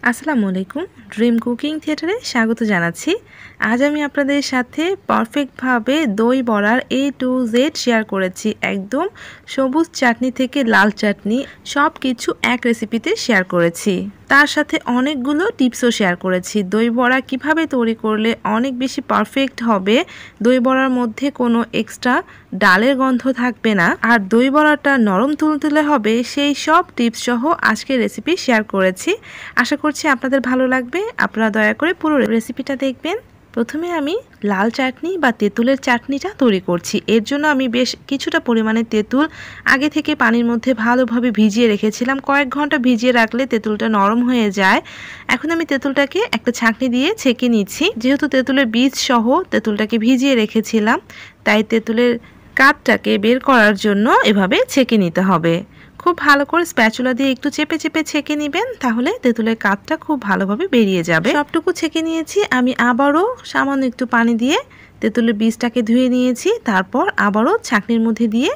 আসসালামু আলাইকুম। Dream cooking থিয়েটারে স্বাগত জানাচ্ছি। আজ আমি আপনাদের সাথে পারফেক্টভাবে দই বড়ার A to Z শেয়ার করেছি। একদম সবুজ চাটনি থেকে লাল চাটনি সব কিছু এক রেসিপিতে শেয়ার করেছি। তার সাথে অনেকগুলো টিপসও শেয়ার করেছি। দই বড়া কীভাবে তৈরি করলে অনেক বেশি পারফেক্ট হবে, দই বড়ার মধ্যে কোনো এক্সট্রা ডালের গন্ধ থাকবে না, আর দই বড়াটা নরম তুলতুলে হবে, সেই সব টিপস সহ আজকের রেসিপি শেয়ার করেছি। আশা করছি আপনাদের ভালো লাগবে। আপনারা দয়া করে পুরো রেসিপিটা দেখবেন। প্রথমে আমি লাল চাটনি বা তেঁতুলের চাটনিটা তৈরি করছি। এর জন্য আমি বেশ কিছুটা পরিমাণে তেঁতুল আগে থেকে পানির মধ্যে ভালোভাবে ভিজিয়ে রেখেছিলাম। কয়েক ঘন্টা ভিজিয়ে রাখলে তেঁতুলটা নরম হয়ে যায়। এখন আমি তেঁতুলটাকে একটা ছাঁকনি দিয়ে ছেঁকে নিচ্ছি। যেহেতু তেঁতুলের বীজ সহ তেঁতুলটাকে ভিজিয়ে রেখেছিলাম, তাই তেঁতুলের কাঠটাকে বের করার জন্য এভাবে ছেঁকে নিতে হবে। খুব ভালো করে স্প্যাচুলা দিয়ে একটু চেপে চেপে ছেঁকে নেবেন, তাহলে তেঁতুলের কাঠটা খুব ভালোভাবে বেরিয়ে যাবে। সবটুকু ছেঁকে নিয়েছি। আমি আবারও সামান্য একটু পানি দিয়ে তেঁতুলের বীজটাকে ধুয়ে নিয়েছি, তারপর আবারও ছাঁকনির মধ্যে দিয়ে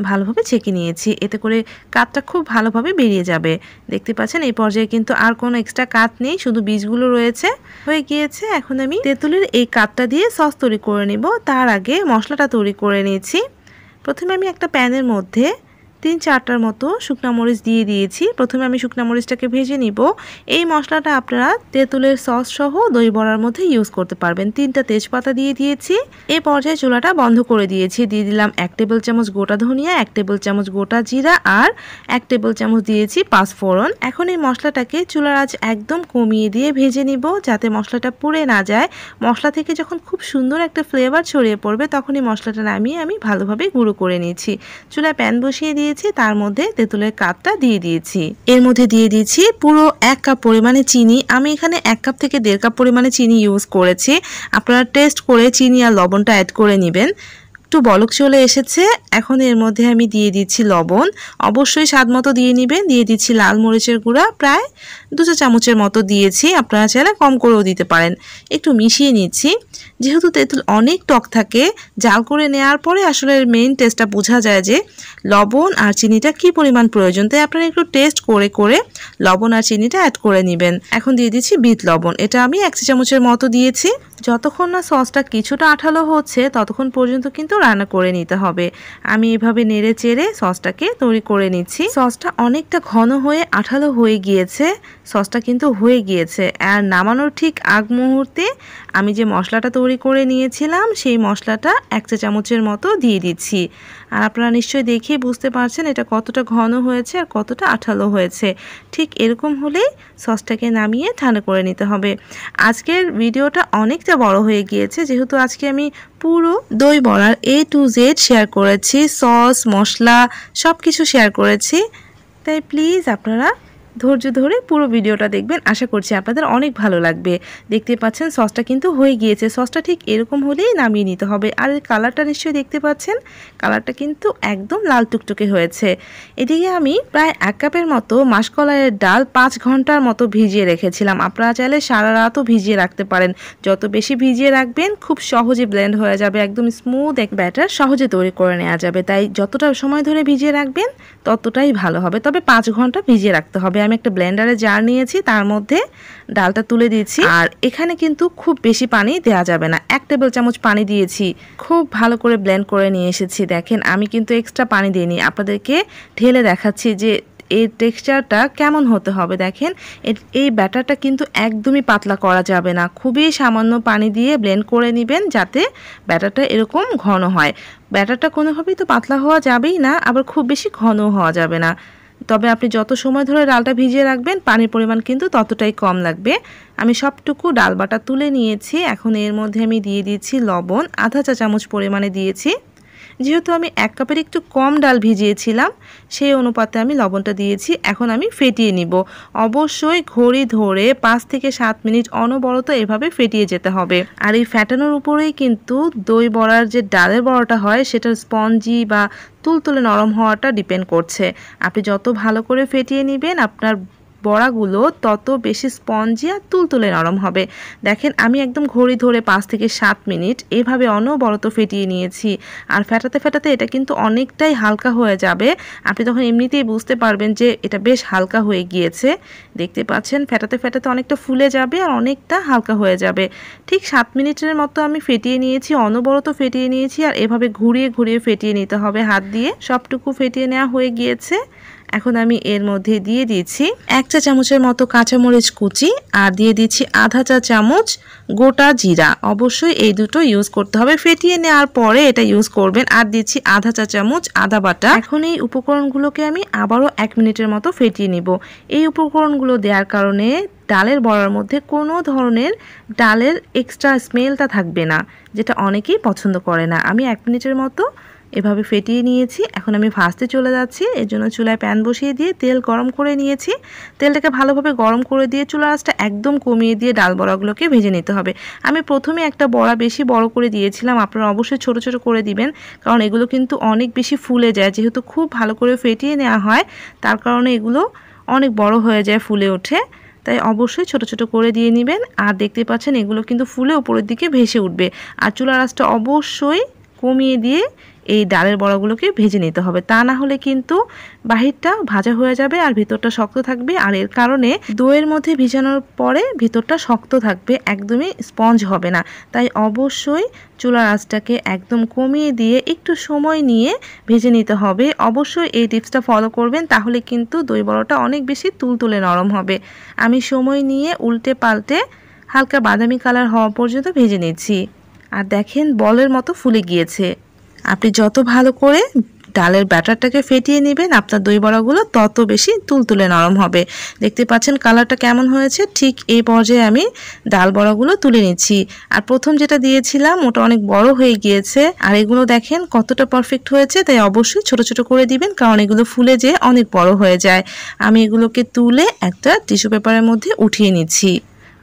ভালোভাবে ছেঁকে নিয়েছি। এতে করে কাঠটা খুব ভালোভাবে বেরিয়ে যাবে। দেখতে পাচ্ছেন এই পর্যায়ে কিন্তু আর কোনো এক্সট্রা কাঠ নেই, শুধু বীজগুলো রয়েছে। হয়ে গিয়েছে। এখন আমি তেঁতুলের এই কাঠটা দিয়ে সস তৈরি করে নেব। তার আগে মশলাটা তৈরি করে নিয়েছি। প্রথমে আমি একটা প্যানের মধ্যে 3-4টার মতো শুকনা মরিচ দিয়ে দিয়েছি। প্রথমে আমি শুকনা মরিচটাকে ভেজে নিব। এই মশলাটা আপনারা তেঁতুলের সস সহ দই বড়ার মধ্যে ইউজ করতে পারবেন। 3টা তেজপাতা দিয়ে দিয়েছি। এই পর্যায়ে চুলাটা বন্ধ করে দিয়েছি। দিয়ে দিলাম 1 টেবিল চামচ গোটা ধনিয়া, 1 টেবিল চামচ গোটা জিরা আর 1 টেবিল চামচ দিয়েছি পাঁচফোড়ন। এখন এই মশলাটাকে চুলার আঁচ একদম কমিয়ে দিয়ে ভেজে নিব, যাতে মশলাটা পুড়ে না যায়। মশলা থেকে যখন খুব সুন্দর একটা ফ্লেভার ছড়িয়ে পড়বে, তখনই মশলাটা নামিয়ে আমি ভালোভাবে গুঁড়ো করে নিয়েছি। চুলায় প্যান বসিয়ে দিয়েছি, তার মধ্যে তেঁতুলের কাঠটা দিয়ে দিয়েছি। এর মধ্যে দিয়ে দিয়েছি পুরো 1 কাপ পরিমাণে চিনি। আমি এখানে 1 কাপ থেকে 1.5 কাপ পরিমাণে চিনি ইউজ করেছি। আপনারা টেস্ট করে চিনি আর লবণটা অ্যাড করে নেবেন। একটু বলক চলে এসেছে। এখন এর মধ্যে আমি দিয়ে দিচ্ছি লবণ, অবশ্যই স্বাদ মতো দিয়ে নেবেন। দিয়ে দিচ্ছি লাল মরিচের গুঁড়া, প্রায় 2 চা চামচের মতো দিয়েছি। আপনারা চাইলে কম করেও দিতে পারেন। একটু মিশিয়ে নিচ্ছি। যেহেতু তেঁতুল অনেক টক থাকে, জাল করে নেওয়ার পরে আসলে মেইন টেস্টটা বোঝা যায় যে লবণ আর চিনিটা কি পরিমাণ প্রয়োজন। তাই আপনারা একটু টেস্ট করে করে লবণ আর চিনিটা অ্যাড করে নেবেন। এখন দিয়ে দিচ্ছি বিট লবণ। এটা আমি 1 চা চামচের মতো দিয়েছি। যতক্ষণ না সসটা কিছুটা আঠালো হচ্ছে, ততক্ষণ পর্যন্ত কিন্তু রান্না করে নিতে হবে। আমি এভাবে নেড়ে চেড়ে সসটাকে তৈরি করে নিচ্ছি। সসটা অনেকটা ঘন হয়ে আঠালো হয়ে গিয়েছে। সসটা কিন্তু হয়ে গিয়েছে। আর নামানোর ঠিক আগ মুহূর্তে আমি যে মশলাটা তৈরি করে নিয়েছিলাম, সেই মশলাটা 1 চা চামচের মতো দিয়ে দিচ্ছি। আর আপনারা নিশ্চয়ই দেখেই বুঝতে পারছেন এটা কতটা ঘন হয়েছে আর কতটা আঠালো হয়েছে। ঠিক এরকম হলেই সসটাকে নামিয়ে ঠান্ডা করে নিতে হবে। আজকের ভিডিওটা অনেকটা বড় হয়ে গিয়েছে, যেহেতু আজকে আমি পুরো দই বড়ার A to Z শেয়ার করেছি। সস, মশলা সব কিছু শেয়ার করেছি। তাই প্লিজ আপনারা ধৈর্য ধরে পুরো ভিডিওটা দেখবেন। আশা করছি আপনাদের অনেক ভালো লাগবে। দেখতে পাচ্ছেন সসটা কিন্তু হয়ে গিয়েছে। সসটা ঠিক এরকম হলেই নামিয়ে নিতে হবে। আর এর কালারটা নিশ্চয়ই দেখতে পাচ্ছেন, কালারটা কিন্তু একদম লাল টুকটুকে হয়েছে। এদিকে আমি প্রায় 1 কাপের মতো মাসকলাইয়ের ডাল 5 ঘন্টার মতো ভিজিয়ে রেখেছিলাম। আপনারা চাইলে সারা রাতও ভিজিয়ে রাখতে পারেন। যত বেশি ভিজিয়ে রাখবেন, খুব সহজে ব্লেন্ড হয়ে যাবে। একদম স্মুথ এক ব্যাটার সহজে তৈরি করে নেওয়া যাবে। তাই যতটা সময় ধরে ভিজিয়ে রাখবেন ততটাই ভালো হবে। তবে 5 ঘন্টা ভিজিয়ে রাখতে হবে। আমি একটা ব্লেন্ডারে জার নিয়েছি, তার মধ্যে ডালটা তুলে দিয়েছি। আর এখানে কিন্তু খুব বেশি পানি দেওয়া যাবে না। 1 টেবিল চামচ পানি দিয়েছি। খুব ভালো করে ব্লেন্ড করে নিয়ে এসেছি। দেখেন আমি কিন্তু এক্সট্রা পানি দিইনি। আপনাদেরকে ঢেলে দেখাচ্ছি যে এই টেক্সচারটা কেমন হতে হবে। দেখেন এই ব্যাটারটা কিন্তু একদমই পাতলা করা যাবে না। খুবই সামান্য পানি দিয়ে ব্লেন্ড করে নেবেন, যাতে ব্যাটারটা এরকম ঘন হয়। ব্যাটারটা কোনোভাবেই তো পাতলা হওয়া যাবেই না, আবার খুব বেশি ঘনও হওয়া যাবে না। তবে আপনি যত সময় ধরে ডালটা ভিজিয়ে রাখবেন, পানির পরিমাণ কিন্তু ততটাই কম লাগবে। আমি সবটুকু ডাল বাটা তুলে নিয়েছি। এখন এর মধ্যে আমি দিয়ে দিচ্ছি লবণ, আধা চা চামচ পরিমাণে দিয়েছি। যেহেতু আমি 1 কাপের একটু কম ডাল ভিজিয়েছিলাম, সেই অনুপাতে আমি লবণটা দিয়েছি। এখন আমি ফেটিয়ে নিব। অবশ্যই ঘড়ি ধরে 5 থেকে 7 মিনিট অনবরত এভাবে ফেটিয়ে যেতে হবে। আর এই ফ্যাটানোর উপরেই কিন্তু দই বড়ার যে ডালের বড়াটা হয়, সেটার স্পঞ্জি বা তুলতুলে নরম হওয়াটা ডিপেন্ড করছে। আপনি যত ভালো করে ফেটিয়ে নেবেন, আপনার বড়াগুলো তত বেশি স্পঞ্জি আর তুলতুলে নরম হবে। দেখেন আমি একদম ঘড়ি ধরে 5 থেকে 7 মিনিট এভাবে অনবরত ফেটিয়ে নিয়েছি। আর ফেটাতে ফেটাতে এটা কিন্তু অনেকটাই হালকা হয়ে যাবে। আপনি তখন এমনিতেই বুঝতে পারবেন যে এটা বেশ হালকা হয়ে গিয়েছে। দেখতে পাচ্ছেন ফেটাতে ফেটাতে অনেকটা ফুলে যাবে আর অনেকটা হালকা হয়ে যাবে। ঠিক 7 মিনিটের মতো আমি ফেটিয়ে নিয়েছি, অনবরত ফেটিয়ে নিয়েছি। আর এভাবে ঘুরিয়ে ঘুরিয়ে ফেটিয়ে নিতে হবে হাত দিয়ে। সবটুকু ফেটিয়ে নেওয়া হয়ে গিয়েছে। এখন আমি এর মধ্যে দিয়ে দিচ্ছি 1 চা চামচের মতো কাঁচামরিচ কুচি আর দিয়ে দিচ্ছি আধা চা চামচ গোটা জিরা। অবশ্যই এই দুটো ইউজ করতে হবে, ফেটিয়ে নেওয়ার পরে এটা ইউজ করবেন। আর দিচ্ছি আধা চা চামচ আদা বাটা। এখন এই উপকরণগুলোকে আমি আবারও 1 মিনিটের মতো ফেটিয়ে নিব। এই উপকরণগুলো দেওয়ার কারণে ডালের বড়ার মধ্যে কোনো ধরনের ডালের এক্সট্রা স্মেলটা থাকবে না, যেটা অনেকেই পছন্দ করে না। আমি 1 মিনিটের মতো এভাবে ফেটিয়ে নিয়েছি। এখন আমি ভাজতে চলে যাচ্ছি। এর জন্য চুলায় প্যান বসিয়ে দিয়ে তেল গরম করে নিয়েছি। তেলটাকে ভালোভাবে গরম করে দিয়ে চুলার আঁচটা একদম কমিয়ে দিয়ে ডাল বড়াগুলোকে ভেজে নিতে হবে। আমি প্রথমে একটা বড়া বেশি বড় করে দিয়েছিলাম, আপনারা অবশ্যই ছোট ছোট করে দিবেন, কারণ এগুলো কিন্তু অনেক বেশি ফুলে যায়। যেহেতু খুব ভালো করে ফেটিয়ে নেওয়া হয় তার কারণে এগুলো অনেক বড় হয়ে যায়, ফুলে ওঠে। তাই অবশ্যই ছোট ছোট করে দিয়ে নেবেন। আর দেখতে পাচ্ছেন এগুলো কিন্তু ফুলে উপরের দিকে ভেসে উঠবে। আর চুলার আঁচটা অবশ্যই কমিয়ে দিয়ে এই ডালের বড়াগুলোকে ভেজে নিতে হবে, তা না হলে কিন্তু বাহিরটা ভাজা হয়ে যাবে আর ভিতরটা শক্ত থাকবে। আর এর কারণে দইয়ের মধ্যে ভিজানোর পরে ভিতরটা শক্ত থাকবে, একদমই স্পঞ্জ হবে না। তাই অবশ্যই চুলার আঁচটাকে একদম কমিয়ে দিয়ে একটু সময় নিয়ে ভেজে নিতে হবে। অবশ্যই এই টিপসটা ফলো করবেন, তাহলে কিন্তু দই বড়াটা অনেক বেশি তুলতুলে নরম হবে। আমি সময় নিয়ে উল্টে পাল্টে হালকা বাদামি কালার হওয়া পর্যন্ত ভেজে নিচ্ছি। আর দেখেন বলের মতো ফুলে গিয়েছে। আপনি যত ভালো করে ডালের ব্যাটারটাকে ফেটিয়ে নেবেন আপনার দই বড়াগুলো তত বেশি তুলতুলে নরম হবে। দেখতে পাচ্ছেন কালারটা কেমন হয়েছে। ঠিক এই পর্যায়ে আমি ডাল বড়াগুলো তুলে নিচ্ছি। আর প্রথম যেটা দিয়েছিলাম ওটা অনেক বড় হয়ে গিয়েছে, আর এগুলো দেখেন কতটা পারফেক্ট হয়েছে। তাই অবশ্যই ছোট ছোট করে দিবেন, কারণ এগুলো ফুলে যেয়ে অনেক বড় হয়ে যায়। আমি এগুলোকে তুলে একটা টিস্যু পেপারের মধ্যে উঠিয়ে নিচ্ছি।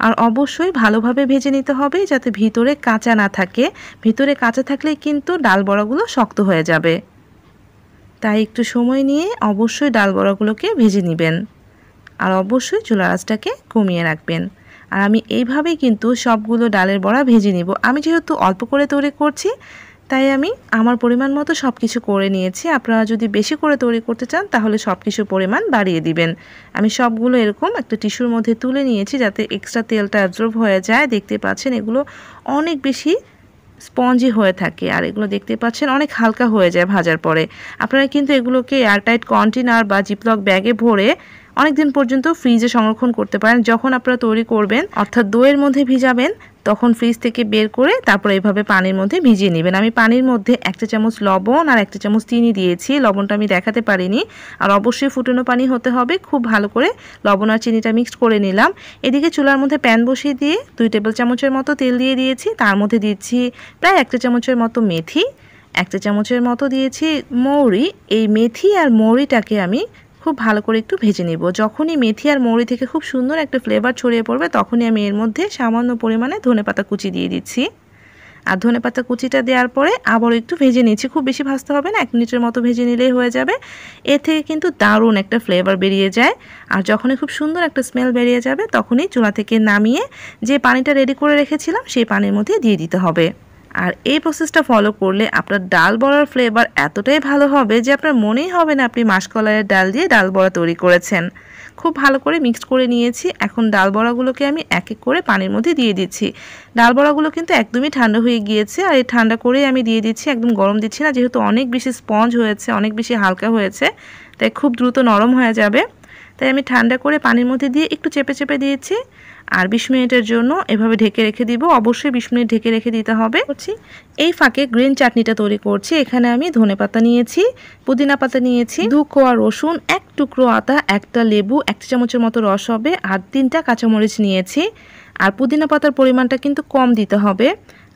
আর অবশ্যই ভালোভাবে ভেজে নিতে হবে যাতে ভিতরে কাঁচা না থাকে। ভিতরে কাঁচা থাকলে কিন্তু ডাল বড়াগুলো শক্ত হয়ে যাবে। তাই একটু সময় নিয়ে অবশ্যই ডাল বড়াগুলোকে ভেজে নেবেন। আর অবশ্যই চুলার আঁচটাকে কমিয়ে রাখবেন। আর আমি এইভাবেই কিন্তু সবগুলো ডালের বড়া ভেজে নিব। আমি যেহেতু অল্প করে তৈরি করছি তাই আমি আমার পরিমাণ মতো সব কিছু করে নিয়েছি। আপনারা যদি বেশি করে তৈরি করতে চান তাহলে সব কিছুর পরিমাণ বাড়িয়ে দিবেন। আমি সবগুলো এরকম একটা টিস্যুর মধ্যে তুলে নিয়েছি যাতে এক্সট্রা তেলটা অ্যাবজর্ব হয়ে যায়। দেখতে পাচ্ছেন এগুলো অনেক বেশি স্পঞ্জি হয়ে থাকে, আর এগুলো দেখতে পাচ্ছেন অনেক হালকা হয়ে যায় ভাজার পরে। আপনারা কিন্তু এগুলোকে এয়ারটাইট কন্টেনার বা জিপলক ব্যাগে ভরে অনেকদিন পর্যন্ত ফ্রিজে সংরক্ষণ করতে পারেন। যখন আপনারা তৈরি করবেন অর্থাৎ দইয়ের মধ্যে ভিজাবেন তখন ফ্রিজ থেকে বের করে তারপর এইভাবে পানির মধ্যে ভিজিয়ে নেবেন। আমি পানির মধ্যে 1 চা চামচ লবণ আর 1 চা চামচ চিনি দিয়েছি। লবণটা আমি দেখাতে পারিনি। আর অবশ্যই ফুটানো পানি হতে হবে। খুব ভালো করে লবণ আর চিনিটা মিক্সড করে নিলাম। এদিকে চুলার মধ্যে প্যান বসিয়ে দিয়ে 2 টেবিল চামচের মতো তেল দিয়ে দিয়েছি। তার মধ্যে দিচ্ছি প্রায় 1 চা চামচের মতো মেথি, 1 চা চামচের মতো দিয়েছি মৌরি। এই মেথি আর মৌরিটাকে আমি খুব ভালো করে একটু ভেজে নিব। যখনই মেথি আর মৌরি থেকে খুব সুন্দর একটা ফ্লেভার ছড়িয়ে পড়বে তখনই আমি এর মধ্যে সামান্য পরিমাণে ধনেপাতা কুচি দিয়ে দিচ্ছি। আর ধনেপাতা কুচিটা দেওয়ার পরে আবারও একটু ভেজে নিচ্ছি। খুব বেশি ভাজতে হবে না, 1 মিনিটের মতো ভেজে নিলেই হয়ে যাবে। এর থেকে কিন্তু দারুণ একটা ফ্লেভার বেরিয়ে যায়। আর যখনই খুব সুন্দর একটা স্মেল বেরিয়ে যাবে তখনই চুলা থেকে নামিয়ে যে পানিটা রেডি করে রেখেছিলাম সেই পানির মধ্যে দিয়ে দিতে হবে। আর এই প্রসেসটা ফলো করলে আপনার ডাল বড়ার ফ্লেভার এতটাই ভালো হবে যে আপনার মনেই হবে না আপনি মাসকলাইয়ের ডাল দিয়ে ডাল বড়া তৈরি করেছেন। খুব ভালো করে মিক্সড করে নিয়েছি। এখন ডাল বড়াগুলোকে আমি এক এক করে পানির মধ্যে দিয়ে দিচ্ছি। ডাল বড়াগুলো কিন্তু একদমই ঠান্ডা হয়ে গিয়েছে, আর এই ঠান্ডা করেই আমি দিয়ে দিচ্ছি, একদম গরম দিচ্ছি না। যেহেতু অনেক বেশি স্পঞ্জ হয়েছে, অনেক বেশি হালকা হয়েছে, তাই খুব দ্রুত নরম হয়ে যাবে। তাই আমি ঠান্ডা করে পানির মধ্যে দিয়ে একটু চেপে চেপে দিয়েছি। আর 20 মিনিটের জন্য এভাবে ঢেকে রেখে দিব। অবশ্যই 20 মিনিট ঢেকে রেখে দিতে হবে। এই ফাঁকে গ্রিন চাটনিটা তৈরি করছি। এখানে আমি ধনেপাতা নিয়েছি, পুদিনা পাতা নিয়েছি, 2 কোয়া রসুন, 1 টুকরো আদা, 1টা লেবু, 1 চামচের মতো রস হবে, আর 3টা কাঁচামরিচ নিয়েছি। আর পুদিনা পাতার পরিমাণটা কিন্তু কম দিতে হবে।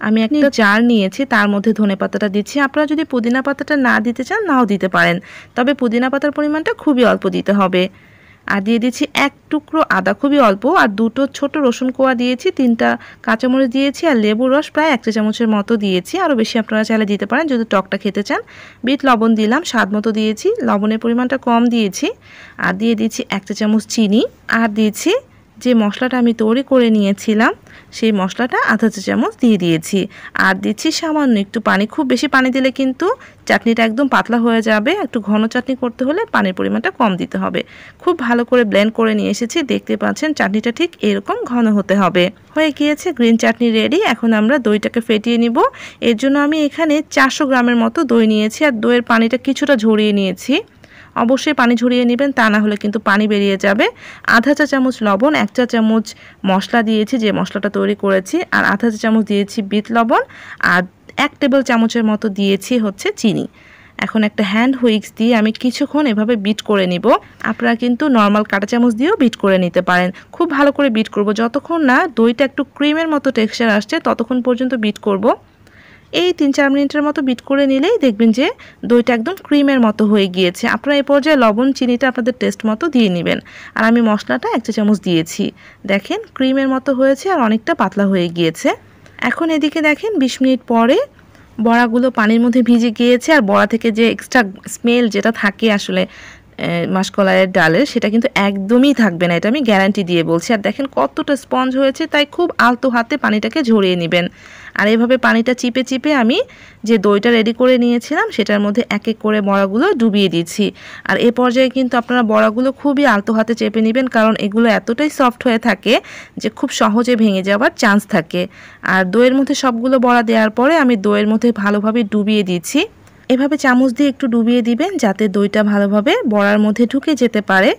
আমি একটা জার নিয়েছি, তার মধ্যে ধনেপাতাটা দিচ্ছি। আপনারা যদি পুদিনা পাতাটা না দিতে চান নাও দিতে পারেন, তবে পুদিনা পাতার পরিমাণটা খুবই অল্প দিতে হবে। আর দিয়ে দিচ্ছি 1 টুকরো আদা, খুবই অল্প, আর 2টো ছোট রসুন কোয়া দিয়েছি, 3টা কাঁচামরিচ দিয়েছি, আর লেবুর রস প্রায় 1 চা চামচের মতো দিয়েছি। আরও বেশি আপনারা চাইলে দিতে পারেন যদি টকটা খেতে চান। বিট লবণ দিলাম, স্বাদ মতো দিয়েছি, লবণের পরিমাণটা কম দিয়েছি। আর দিয়ে দিচ্ছি 1 চা চামচ চিনি, আর দিয়েছি যে মশলাটা আমি তৈরি করে নিয়েছিলাম সেই মশলাটা আধা চা চামচ দিয়ে দিয়েছি। আর দিচ্ছি সামান্য একটু পানি, খুব বেশি পানি দিলে কিন্তু চাটনিটা একদম পাতলা হয়ে যাবে। একটু ঘন চাটনি করতে হলে পানির পরিমাণটা কম দিতে হবে। খুব ভালো করে ব্লেন্ড করে নিয়ে এসেছি, দেখতে পাচ্ছেন চাটনিটা ঠিক এরকম ঘন হতে হবে। হয়ে গিয়েছে গ্রিন চাটনি রেডি। এখন আমরা দইটাকে ফেটিয়ে নিব। এর জন্য আমি এখানে 400 গ্রামের মতো দই নিয়েছি, আর দইয়ের পানিটা কিছুটা ঝরিয়ে নিয়েছি। অবশ্যই পানি ঝরিয়ে নেবেন, তা না হলে কিন্তু পানি বেরিয়ে যাবে। আধা চা চামচ লবণ, 1 চা চামচ মশলা দিয়েছি যে মশলাটা তৈরি করেছি, আর আধা চা চামচ দিয়েছি বিট লবণ, আর 1 টেবিল চামচের মতো দিয়েছি হচ্ছে চিনি। এখন একটা হ্যান্ড হুইক্স দিয়ে আমি কিছুক্ষণ এভাবে বিট করে নিব। আপনারা কিন্তু নর্মাল কাঁটা চামচ দিয়েও বিট করে নিতে পারেন। খুব ভালো করে বিট করব, যতক্ষণ না দইটা একটু ক্রিমের মতো টেক্সচার আসছে ততক্ষণ পর্যন্ত বিট করব। এই 3-4 মিনিটের মতো বিট করে নিলেই দেখবেন যে দইটা একদম ক্রিমের মতো হয়ে গিয়েছে। আপনারা এই পর্যায়ে লবণ চিনিটা আপনাদের টেস্ট মতো দিয়ে নেবেন। আর আমি মশলাটা 1 চা চামচ দিয়েছি। দেখেন ক্রিমের মতো হয়েছে আর অনেকটা পাতলা হয়ে গিয়েছে। এখন এদিকে দেখেন 20 মিনিট পরে বড়াগুলো পানির মধ্যে ভিজে গিয়েছে, আর বড়া থেকে যে এক্সট্রা স্মেল যেটা থাকে আসলে মাসকলাইয়ের ডালের, সেটা কিন্তু একদমই থাকবে না, এটা আমি গ্যারান্টি দিয়ে বলছি। আর দেখেন কতটা স্পঞ্জ হয়েছে, তাই খুব আলতো হাতে পানিটাকে ঝরিয়ে নেবেন। আর এভাবে পানিটা চিপে চিপে আমি যে দইটা রেডি করে নিয়েছিলাম সেটার মধ্যে এক এক করে বড়াগুলো ডুবিয়ে দিচ্ছি। আর এ পর্যায়ে কিন্তু আপনারা বড়াগুলো খুবই আলতো হাতে চেপে নেবেন, কারণ এগুলো এতটাই সফট হয়ে থাকে যে খুব সহজে ভেঙে যাওয়ার চান্স থাকে। আর দইয়ের মধ্যে সবগুলো বড়া দেওয়ার পরে আমি দইয়ের মধ্যে ভালোভাবে ডুবিয়ে দিচ্ছি। এভাবে চামচ দিয়ে একটু ডুবিয়ে দিবেন যাতে দইটা ভালোভাবে বড়ার মধ্যে ঢুকে যেতে পারে।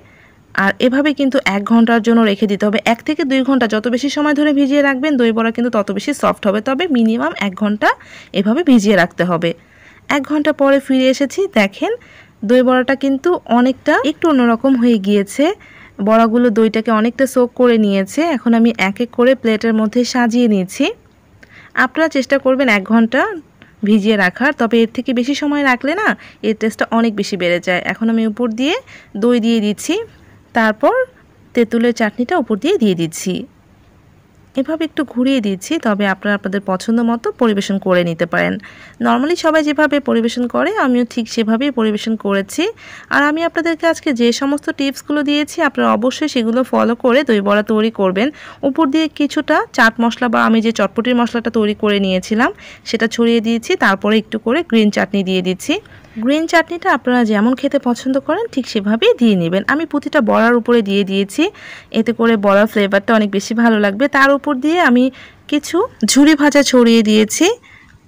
আর এভাবে কিন্তু 1 ঘন্টার জন্য রেখে দিতে হবে। 1 থেকে 2 ঘন্টা যত বেশি সময় ধরে ভিজিয়ে রাখবেন দই বড়া কিন্তু তত বেশি সফট হবে, তবে মিনিমাম 1 ঘন্টা এভাবে ভিজিয়ে রাখতে হবে। 1 ঘন্টা পরে ফিরে এসেছি, দেখেন দই বড়াটা কিন্তু অনেকটা একটু অন্যরকম হয়ে গিয়েছে। বড়াগুলো দইটাকে অনেকটা সোক করে নিয়েছে। এখন আমি এক এক করে প্লেটের মধ্যে সাজিয়ে নিয়েছি। আপনারা চেষ্টা করবেন 1 ঘন্টা ভিজিয়ে রাখার, তবে এর থেকে বেশি সময় রাখলে না এর টেস্টটা অনেক বেশি বেড়ে যায়। এখন আমি উপর দিয়ে দই দিয়ে দিচ্ছি, তারপর তেঁতুলের চাটনিটা উপর দিয়ে দিয়ে দিচ্ছি। এভাবে একটু ঘুরিয়ে দিচ্ছি, তবে আপনারা আপনাদের পছন্দ মতো পরিবেশন করে নিতে পারেন। নর্মালি সবাই যেভাবে পরিবেশন করে আমিও ঠিক সেভাবেই পরিবেশন করেছি। আর আমি আপনাদেরকে আজকে যে সমস্ত টিপসগুলো দিয়েছি আপনারা অবশ্যই সেগুলো ফলো করে দই বড়া তৈরি করবেন। উপর দিয়ে কিছুটা চাট মশলা বা আমি যে চটপটির মশলাটা তৈরি করে নিয়েছিলাম সেটা ছড়িয়ে দিয়েছি, তারপরে একটু করে গ্রিন চাটনি দিয়ে দিচ্ছি। গ্রিন চাটনিটা আপনারা যেমন খেতে পছন্দ করেন ঠিক সেভাবেই দিয়ে নেবেন। আমি প্রতিটা বড়ার উপরে দিয়ে দিয়েছি, এতে করে বড়ার ফ্লেভারটা অনেক বেশি ভালো লাগবে। তার উপর দিয়ে আমি কিছু ঝুরি ভাজা ছড়িয়ে দিয়েছি,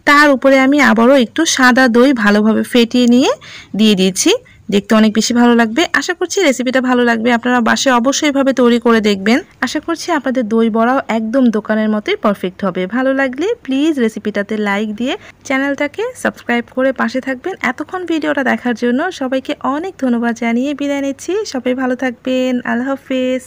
তার উপরে আমি আবারও একটু সাদা দই ভালোভাবে ফেটিয়ে নিয়ে দিয়ে দিয়েছি। দেখতে অনেক বেশি ভালো লাগবে। আশা করছি রেসিপিটা ভালো লাগবে, আপনারা বাসায় অবশ্যই এভাবে তৈরি করে দেখবেন। আশা করছি আপনাদের দই বড়াও একদম দোকানের মতোই পারফেক্ট হবে। ভালো লাগলে প্লিজ রেসিপিটাতে লাইক দিয়ে চ্যানেলটাকে সাবস্ক্রাইব করে পাশে থাকবেন। এতক্ষণ ভিডিওটা দেখার জন্য সবাইকে অনেক ধন্যবাদ জানিয়ে বিদায় নিচ্ছি। সবাই ভালো থাকবেন। আল্লাহ হাফেজ।